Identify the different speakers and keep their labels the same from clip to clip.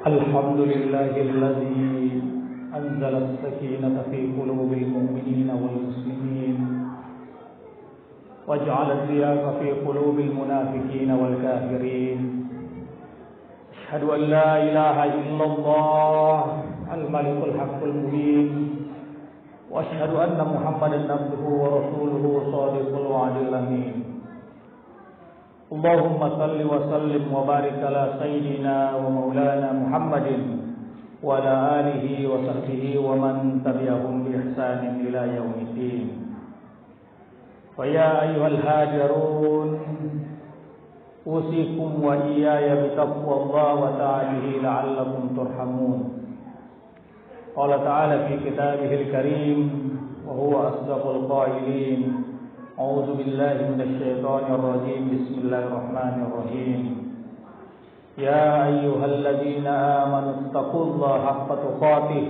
Speaker 1: الحمد لله الذي أنزل السكينة في قلوب المؤمنين والمسلمين وجعل الرياض في قلوب المنافقين والكافرين. أشهد أن لا إله إلا الله الملك الحق المبين، وأشهد أن محمدا عبده ورسوله صادق الوعد الأمين. اللهم صل وسلم وبارك على سيدنا ومولانا محمد وعلى آله وصحبه ومن تبعهم بإحسان إلى يوم الدين. فيا أيها الهاجرون أوصيكم وإياي بتقوى الله وطاعته لعلكم ترحمون. قال تعالى في كتابه الكريم وهو أصدق القائلين: أعوذ بالله من الشيطان الرجيم. بسم الله الرحمن الرحيم. يا أيها الذين آمنوا اتقوا الله حق تقاته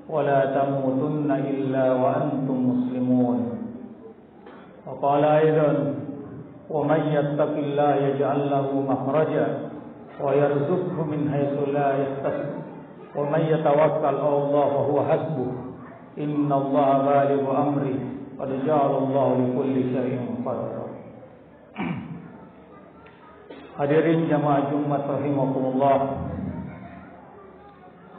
Speaker 1: ولا تموتن إلا وأنتم مسلمون. وقال أيضا: ومن يتق الله يجعل له مخرجا ويرزقه من حيث لا يحتسب ومن يتوكل على الله فهو حسبه إن الله بالغ أمره قد جعل الله لكل شيء قدرا. Hadirin jamaah Jumat rahimakumullah,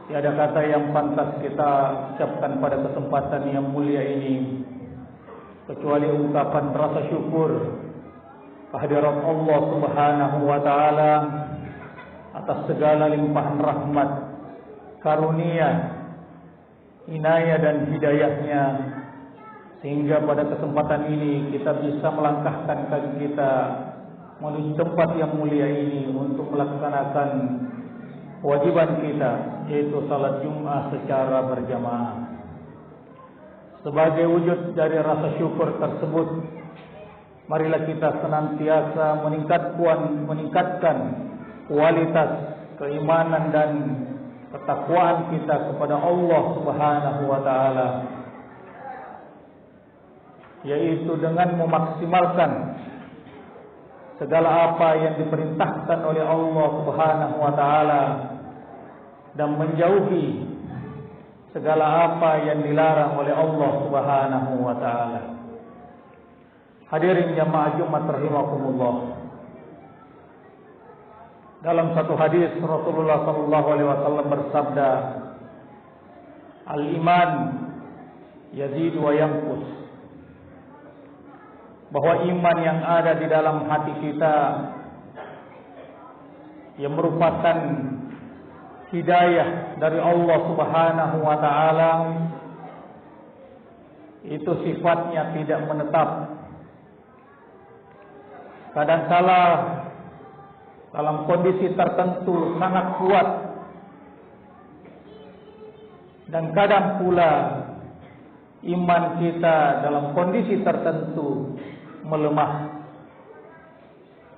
Speaker 1: tiada kata yang pantas kita ucapkan pada kesempatan yang mulia ini kecuali ungkapan rasa syukur kehadirat Allah Subhanahu wa taala atas segala limpahan rahmat, karunia, inayah dan hidayahnya, sehingga pada kesempatan ini kita bisa melangkahkan kaki kita menuju tempat yang mulia ini untuk melaksanakan kewajiban kita, yaitu salat Jumat secara berjamaah. Sebagai wujud dari rasa syukur tersebut, marilah kita senantiasa meningkatkan kualitas keimanan dan ketakwaan kita kepada Allah Subhanahu wa taala, yaitu dengan memaksimalkan segala apa yang diperintahkan oleh Allah Subhanahu wa taala dan menjauhi segala apa yang dilarang oleh Allah Subhanahu wa taala. Hadirin jamaah Jumat rahimakumullah, dalam satu hadis Rasulullah sallallahu alaihi wasallam bersabda, "Al-iman yazid wa yanqus." Bahwa iman yang ada di dalam hati kita yang merupakan hidayah dari Allah Subhanahu wa taala itu sifatnya tidak menetap. Kadangkala dalam kondisi tertentu sangat kuat, dan kadang pula iman kita dalam kondisi tertentu melemah.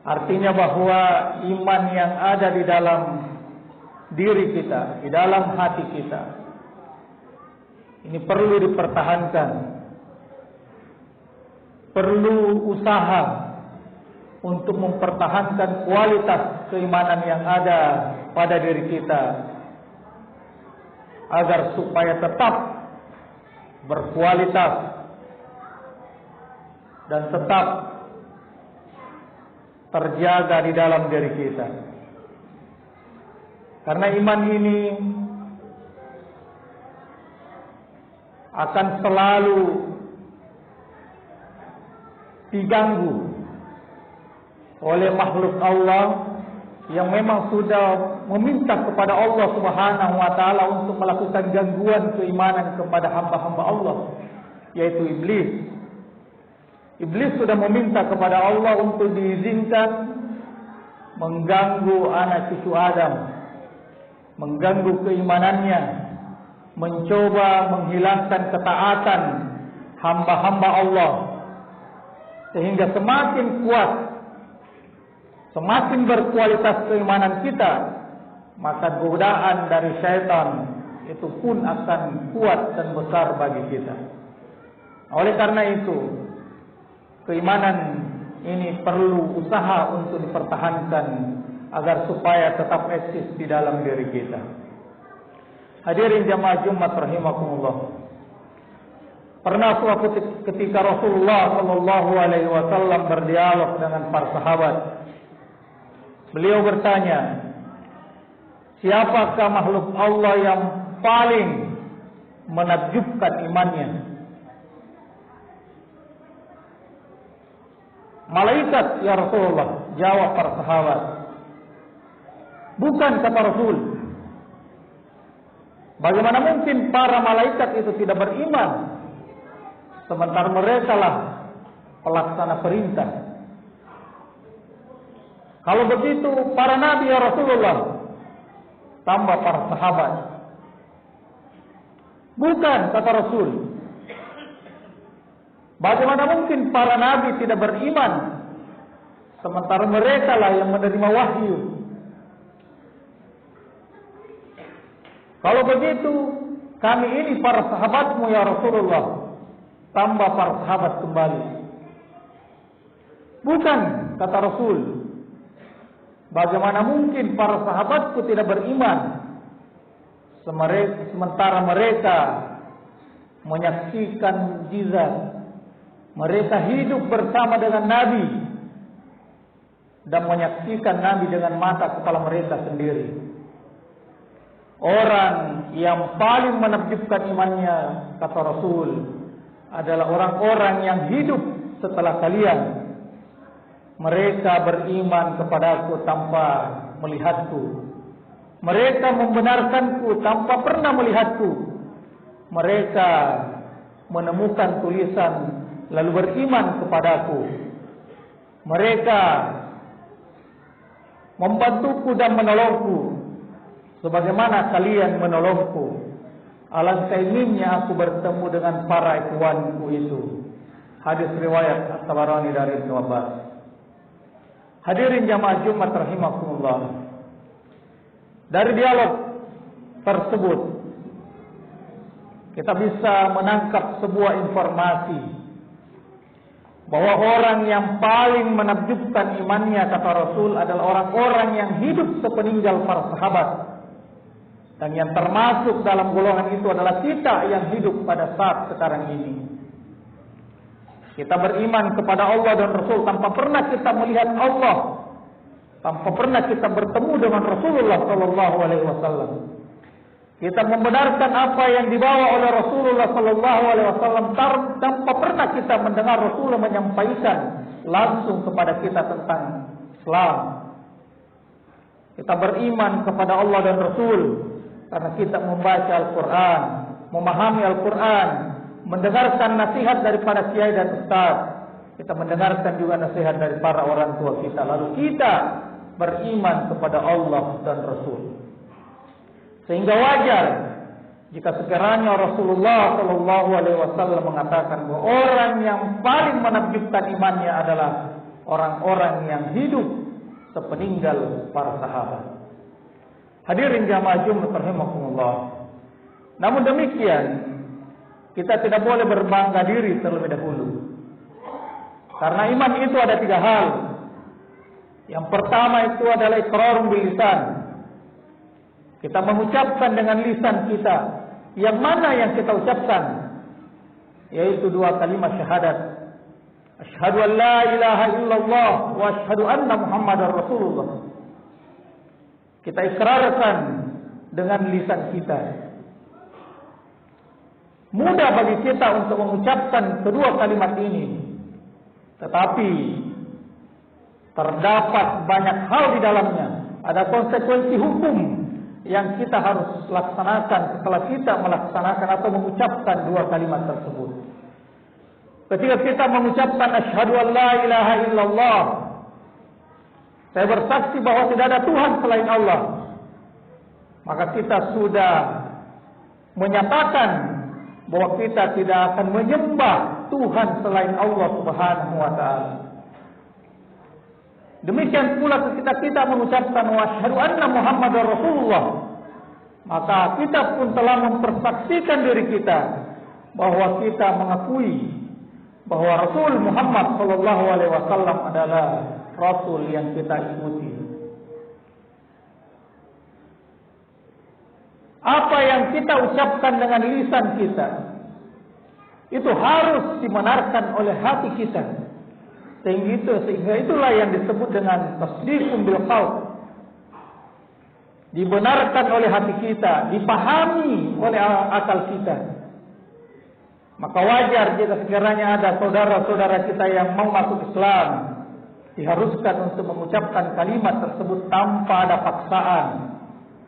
Speaker 1: Artinya bahwa iman yang ada di dalam diri kita, di dalam hati kita, ini perlu dipertahankan, perlu usaha untuk mempertahankan kualitas keimanan yang ada pada diri kita, agar supaya tetap berkualitas dan tetap terjaga di dalam diri kita. Karena iman ini akan selalu diganggu oleh makhluk Allah yang memang sudah meminta kepada Allah Subhanahu wa taala untuk melakukan gangguan keimanan kepada hamba-hamba Allah, yaitu iblis. Iblis sudah meminta kepada Allah untuk diizinkan mengganggu anak cucu Adam, mengganggu keimanannya, mencoba menghilangkan ketaatan hamba-hamba Allah, sehingga semakin kuat, semakin berkualitas keimanan kita, maka godaan dari syaitan itu pun akan kuat dan besar bagi kita. Oleh karena itu, keimanan ini perlu usaha untuk dipertahankan agar supaya tetap eksis di dalam diri kita. Hadirin jamaah Jumat rahimakumullah. Pernah suatu ketika Rasulullah Shallallahu Alaihi Wasallam berdialog dengan para sahabat. Beliau bertanya, siapakah makhluk Allah yang paling menakjubkan imannya? Malaikat ya Rasulullah, jawab para sahabat. Bukan, kata Rasul. Bagaimana mungkin para malaikat itu tidak beriman, sementara mereka lah pelaksana perintah? Kalau begitu para nabi ya Rasulullah, tambah para sahabat. Bukan, kata Rasul. Bagaimana mungkin para nabi tidak beriman, sementara mereka lah yang menerima wahyu? Kalau begitu, kami ini para sahabatmu ya Rasulullah. Tambah para sahabat kembali. Bukan, kata Rasul. Bagaimana mungkin para sahabatku tidak beriman, sementara mereka menyaksikan mukjizat, mereka hidup bersama dengan Nabi dan menyaksikan Nabi dengan mata kepala mereka sendiri. Orang yang paling menakjubkan imannya, kata Rasul, adalah orang-orang yang hidup setelah kalian. Mereka beriman kepadaku tanpa melihatku. Mereka membenarkanku tanpa pernah melihatku. Mereka menemukan tulisan lalu beriman kepadaku. Mereka membantuku dan menolongku sebagaimana kalian menolongku. Alangkah inginnya aku bertemu dengan para ikhwanku itu. Hadis riwayat At-Tabarani dari Ibnu Abbas. Hadirin jamaah Jumat rahimakumullah. Dari dialog tersebut kita bisa menangkap sebuah informasi bahwa orang yang paling menakjubkan imannya, kata Rasul, adalah orang-orang yang hidup sepeninggal para sahabat. Dan yang termasuk dalam golongan itu adalah kita yang hidup pada saat sekarang ini. Kita beriman kepada Allah dan Rasul tanpa pernah kita melihat Allah, tanpa pernah kita bertemu dengan Rasulullah Sallallahu Alaihi Wasallam. Kita membenarkan apa yang dibawa oleh Rasulullah Sallallahu Alaihi Wasallam tanpa pernah kita mendengar Rasulullah menyampaikan langsung kepada kita tentang Islam. Kita beriman kepada Allah dan Rasul karena kita membaca Al-Quran, memahami Al-Quran, mendengarkan nasihat daripada kiai dan ustaz. Kita mendengarkan juga nasihat dari para orang tua kita. Lalu kita beriman kepada Allah dan Rasul. Sehingga wajar jika sekiranya Rasulullah Shallallahu Alaihi Wasallam mengatakan bahwa orang yang paling menakjubkan imannya adalah orang-orang yang hidup sepeninggal para sahabat. Hadirin jamaah Jumat rahimakumullah. Namun demikian, kita tidak boleh berbangga diri terlebih dahulu. Karena iman itu ada 3 hal. Yang pertama itu adalah iqrar bil lisan. Kita mengucapkan dengan lisan kita. Yang mana yang kita ucapkan? Yaitu 2 kalimat syahadat. Asyhadu an la ilaha illallah wa asyhadu anna Muhammadar Rasulullah. Kita ikrarkan dengan lisan kita. Mudah bagi kita untuk mengucapkan kedua kalimat ini. Tetapi terdapat banyak hal di dalamnya. Ada konsekuensi hukum yang kita harus laksanakan setelah kita melaksanakan atau mengucapkan 2 kalimat tersebut. Ketika kita mengucapkan asyhadu an la ilaha illallah, saya bersaksi bahwa tidak ada Tuhan selain Allah, maka kita sudah menyatakan bahwa kita tidak akan menyembah Tuhan selain Allah Subhanahu wa taala. Demikian pula ketika kita mengucapkan wa asyhadu anna Muhammadar Rasulullah, maka kita pun telah mempersaksikan diri kita bahwa kita mengakui bahwa Rasul Muhammad sallallahu alaihi wasallam adalah Rasul yang kita ikuti. Apa yang kita ucapkan dengan lisan kita itu harus dibenarkan oleh hati kita. Sehingga itulah yang disebut dengan tasdiqun bil qalb. Dibenarkan oleh hati kita, dipahami oleh akal kita. Maka wajar jika sekiranya ada saudara-saudara kita yang mau masuk Islam, diharuskan untuk mengucapkan kalimat tersebut tanpa ada paksaan,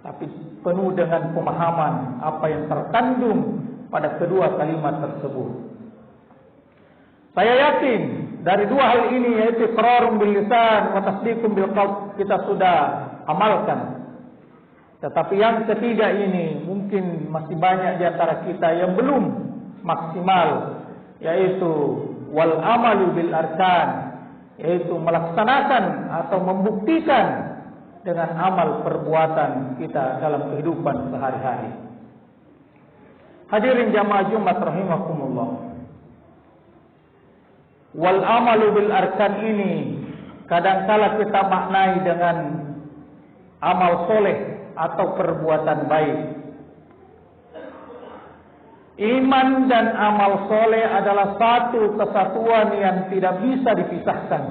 Speaker 1: tapi penuh dengan pemahaman apa yang terkandung pada kedua kalimat tersebut. Saya yakin dari dua hal ini, yaitu iqrarun bil lisan wa tasdiqun bil qalb, kita sudah amalkan. Tetapi yang ketiga ini mungkin masih banyak di antara kita yang belum maksimal, yaitu wal amalu bil arkan, yaitu melaksanakan atau membuktikan dengan amal perbuatan kita dalam kehidupan sehari-hari. Hadirin jamaah Jumat rahimakumullah. Wal amalu bil arkan ini kadangkala kita maknai dengan amal soleh atau perbuatan baik. Iman dan amal soleh adalah satu kesatuan yang tidak bisa dipisahkan.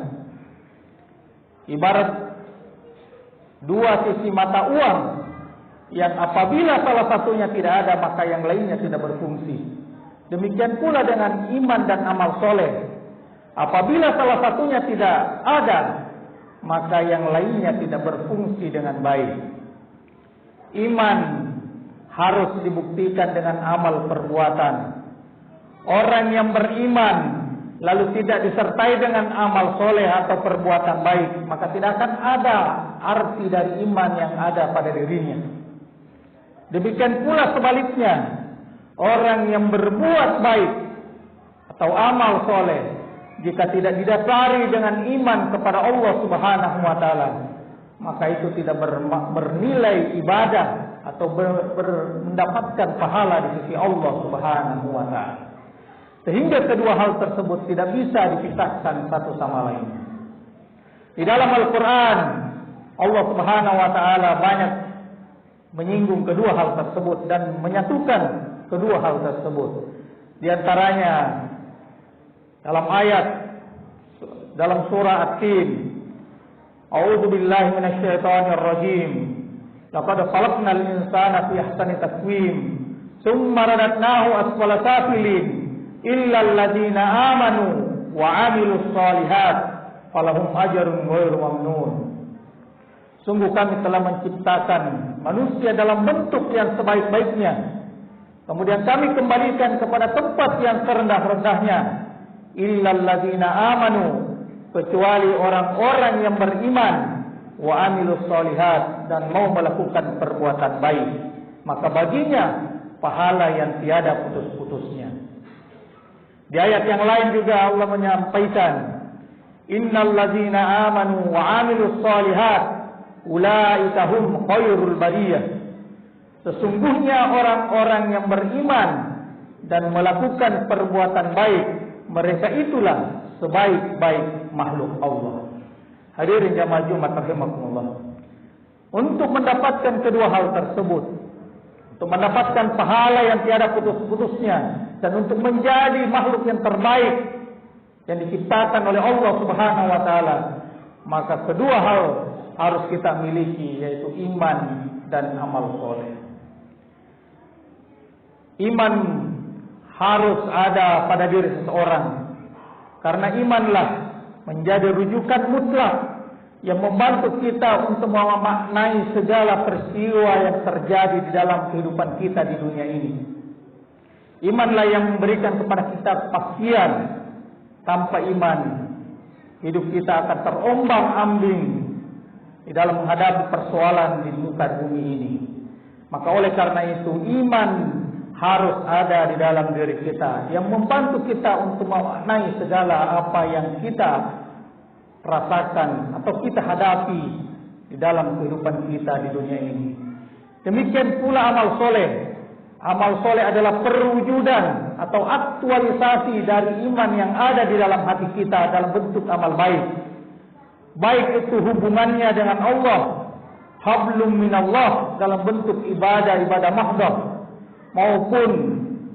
Speaker 1: Ibarat dua sisi mata uang yang apabila salah satunya tidak ada, maka yang lainnya tidak berfungsi. Demikian pula dengan iman dan amal soleh. Apabila salah satunya tidak ada, maka yang lainnya tidak berfungsi dengan baik. Iman harus dibuktikan dengan amal perbuatan. Orang yang beriman lalu tidak disertai dengan amal soleh atau perbuatan baik, maka tidak akan ada arti dari iman yang ada pada dirinya. Demikian pula sebaliknya, orang yang berbuat baik atau amal soleh, jika tidak didasari dengan iman kepada Allah Subhanahu wa taala, maka itu tidak bernilai ibadah atau mendapatkan pahala di sisi Allah Subhanahu wa taala. Sehingga kedua hal tersebut tidak bisa dipisahkan satu sama lain. Di dalam Al-Qur'an, Allah Subhanahu wa taala banyak menyinggung kedua hal tersebut dan menyatukan kedua hal tersebut. Di antaranya dalam ayat dalam surah At-Tin, A'udzu billahi minasyaitonir rajim. Laqad khalaqnal insana fi ahsani taqwim, tsumma radadnahu asfala safilin, illa alladziina aamanu wa 'amilus shalihat falahum ajrun ghairu mamnun. Sungguh kami telah menciptakan manusia dalam bentuk yang sebaik-baiknya, kemudian kami kembalikan kepada tempat yang serendah-rendahnya, illa alladziina aamanu, kecuali orang-orang yang beriman, wa amilus shalihat, dan mau melakukan perbuatan baik, maka baginya pahala yang tiada putus-putusnya. Di ayat yang lain juga Allah menyampaikan, innal ladzina amanu wa amilus shalihat ulaika hum khairul bariyah. Sesungguhnya orang-orang yang beriman dan melakukan perbuatan baik, mereka itulah sebaik-baik makhluk Allah. Hadirin jamaah Jumat rahimakumullah. Untuk mendapatkan kedua hal tersebut, untuk mendapatkan pahala yang tiada putus-putusnya, dan untuk menjadi makhluk yang terbaik yang diciptakan oleh Allah Subhanahu wa taala, maka kedua hal harus kita miliki, yaitu iman dan amal soleh. Iman harus ada pada diri seseorang, karena imanlah menjadi rujukan mutlak yang membantu kita untuk memaknai segala peristiwa yang terjadi di dalam kehidupan kita di dunia ini. Imanlah yang memberikan kepada kita kepastian. Tanpa iman, hidup kita akan terombang-ambing di dalam menghadapi persoalan di muka bumi ini. Maka oleh karena itu, iman harus ada di dalam diri kita, yang membantu kita untuk memaknai segala apa yang kita rasakan atau kita hadapi di dalam kehidupan kita di dunia ini. Demikian pula amal soleh. Amal soleh adalah perwujudan atau aktualisasi dari iman yang ada di dalam hati kita dalam bentuk amal baik. Baik itu hubungannya dengan Allah, hablum minallah dalam bentuk ibadah mahdoh, maupun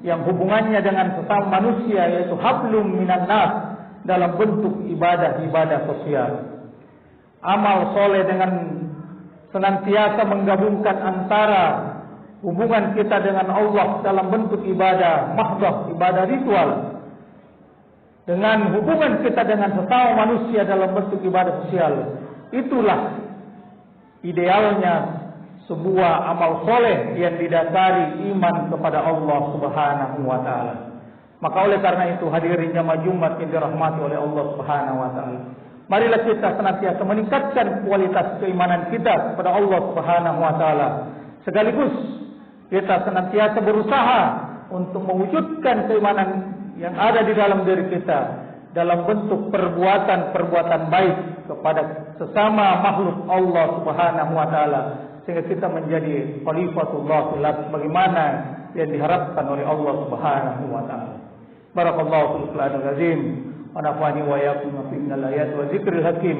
Speaker 1: yang hubungannya dengan sesama manusia, yaitu hablum minannas dalam bentuk ibadah sosial. Amal soleh dengan senantiasa menggabungkan antara hubungan kita dengan Allah dalam bentuk ibadah mahdoh, ibadah ritual, dengan hubungan kita dengan sesama manusia dalam bentuk ibadah sosial. Itulah idealnya sebuah amal soleh yang didasari iman kepada Allah Subhanahu wa Ta'ala. Maka oleh karena itu, hadirin jamaah Jumat yang dirahmati oleh Allah Subhanahu wa Ta'ala, marilah kita senantiasa meningkatkan kualitas keimanan kita kepada Allah Subhanahu wa Ta'ala, sekaligus kita senantiasa berusaha untuk mewujudkan keimanan yang ada di dalam diri kita dalam bentuk perbuatan baik kepada sesama makhluk Allah Subhanahu wa Ta'ala, sehingga kita menjadi khalifatullah fil ardh bagaimana yang diharapkan oleh Allah Subhanahu wa Ta'ala. Barakallahu fil Qur'anil azim wa nafa'ani wa iyyakum fi minal ayati wa dzikril hakim.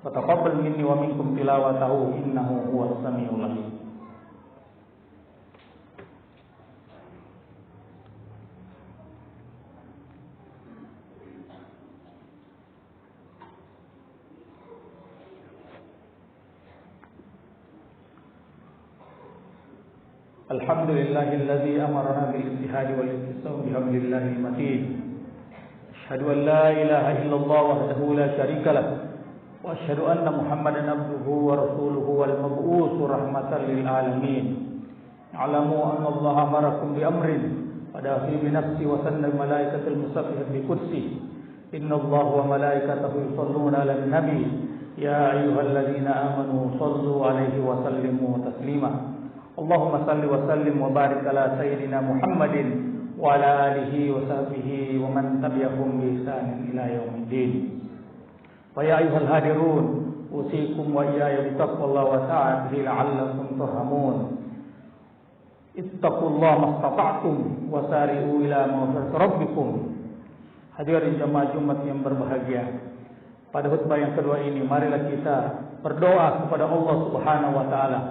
Speaker 1: Wa taqabbal minni wa minkum tilawatahu innahu huwas samiul alim. Alhamdulillahilladzi amarna bil ijtihadi wal istisam bi hablillahil matin. Asyhadu an la ilaha illallah wahdahu la syarika lah wa asyhadu anna Muhammadan abduhu wa rasuluhu wal mab'uts rahmatan lil alamin. Alamu anna Allah amarakum bi amrin pada fi nafsi wa sanna malaikatul musabbihat bi qudsi. Inna Allah wa malaikatahu yusholluna 'alan nabi ya ayyuhalladzina amanu shallu 'alaihi wa sallimu taslima. Allahumma salli wa sallim wa barik ala sayyidina Muhammadin wa ala alihi wa sahbihi wa man tabi'ahum bi ihsan ila yaumiddin. Wa ya ayyuhal hadirun usikum wa iyaya bi taqwallahi wa ta'atihi la'allakum turhamun. Ittaqullaha mastata'tum wa sari'u ila maghfirati rabbikum. Hadirin jamaah Jumat yang berbahagia, pada khutbah yang kedua ini marilah kita berdoa kepada Allah Subhanahu wa Ta'ala.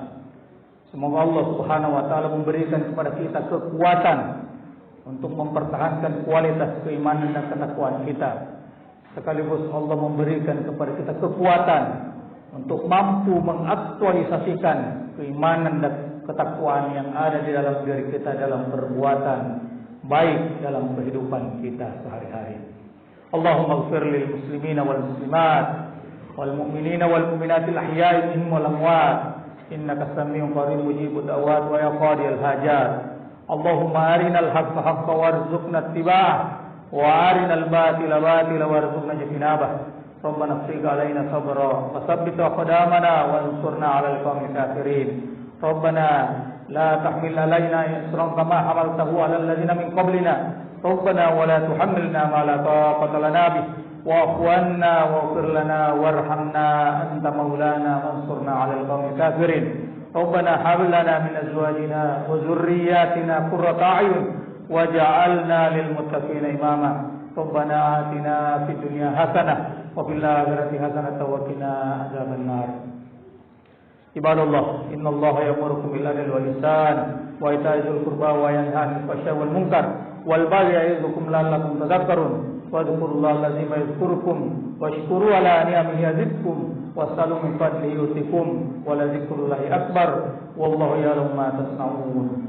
Speaker 1: Semoga Allah Subhanahu wa Ta'ala memberikan kepada kita kekuatan untuk mempertahankan kualitas keimanan dan ketakwaan kita. Sekaligus Allah memberikan kepada kita kekuatan untuk mampu mengaktualisasikan keimanan dan ketakwaan yang ada di dalam diri kita dalam perbuatan baik dalam kehidupan kita sehari-hari. Allahumma ighfir lil muslimina wal muslimat wal mu'minina wal mu'minatil ahya'i minhum wal amwat. Innaka sami'un qarib mujibud da'wat wa ya qadiyal hajat. Allahumma arinal haqqa haqqan warzuqna ittiba'ah wa arinal batila batila warzuqna ijtinabah. Rabbana afrigh 'alaina sabra wa tsabbit aqdamana wansurna 'alal qawmil kafirin. Rabbana la tahmil 'alaina isran kama hamaltahu 'alal ladzina min qablina. Rabbana wa la tuhammilna ma la taqata lana bih. Wa'fu 'anna waghfir lana warhamna anta maulana wansurna 'alal qawmil kafirin. Rabbana hab lana min azwajina wa dhurriyyatina qurrata a'yun waj'alna lil muttaqina imama. Rabbana atina fid dunya hasanah wa fil akhirati hasanah wa qina adzaban nar. Ibadallah, innallaha ya'murukum bil adli wal ihsan wa ita'i dzil qurba wa yanha 'anil fahsya'i wal munkar wal baghi ya'izukum la'allakum tadhakkarun. Wadhkurullaha allazima yadhkurukum washkuru ala ni'amihi yazidkum wassalu min fadlihi yutikum wa la dzikrullahi akbar wallahu ya'lamu ma tasna'un.